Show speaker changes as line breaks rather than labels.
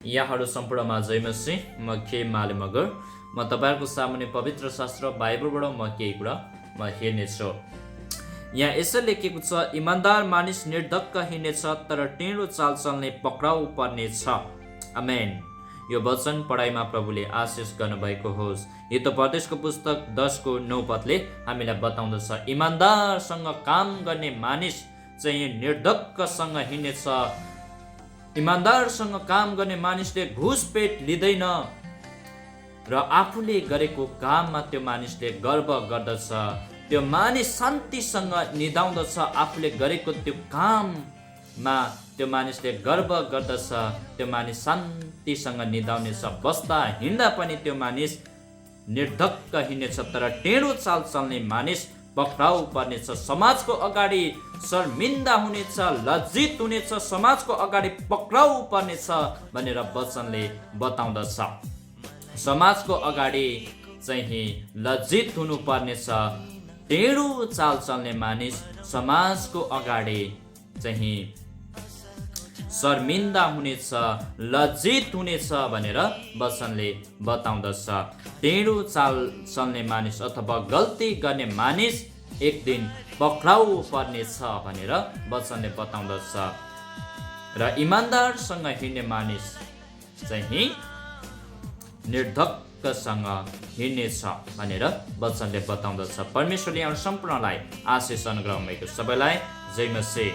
यहाँहरू सम्पूर्णमा जय मसीह। म के माले मगर म तपाईँहरूको सामुन्ने पवित्र शास्त्र बाइबलबाट म केही कुरा हेर्नेछु। यहाँ यसो लेखेको छ, इमान्दार मानिस निर्धक्क हिँड्नेछ तर टेढो चाल चल्ने पक्राउ पर्नेछ। आमेन। यो वचन पढाइमा प्रभुले आशिष गर्नुभएको होस्। हितोपदेशको पुस्तक 10:9 पदले हामीलाई बताउँदछ, इमान्दारसँग काम गर्ने मानिस चाहिँ निर्धक्कसँग हिँड्नेछ। इमान्दारसँग काम गर्ने मानिसले घुसपेट लिँदैन र आफूले गरेको काममा त्यो मानिसले गर्व गर्दछ। त्यो मानिस शान्तिसँग निदाउँदछ। आफूले गरेको त्यो काममा त्यो मानिसले गर्व गर्दछ। त्यो मानिस शान्तिसँग निदाउनेछ। बस्दा हिँड्दा पनि त्यो मानिस निर्धक्क हिँड्नेछ तर टेढो चाल चल्ने मानिस पक्राउ पर्नेछ। समाजको अगाडि शर्मिन्दा हुनेछ, लज्जित हुनेछ, समाजको अगाडि पक्राउ पर्नेछ भनेर वचनले बताउँदछ। समाजको अगाडि चाहिँ लज्जित हुनु पर्नेछ। टेढो चाल चल्ने मानिस समाजको अगाडि चाहिँ शर्मिन्दा हुनेछ, लज्जित हुनेछ भनेर वचनले बताउँदछ। टेढो चाल चल्ने मानिस अथवा गल्ती गर्ने मानिस एक दिन पक्राउ पर्नेछ भनेर वचनले बताउँदछ। र इमान्दारसँग हिँड्ने मानिस चाहिँ निर्धक्कसँग हिँड्नेछ भनेर वचनले बताउँदछ। परमेश्वरले यहाँ सम्पूर्णलाई आशिष अनुग्रह भएको सबैलाई जय मसीह।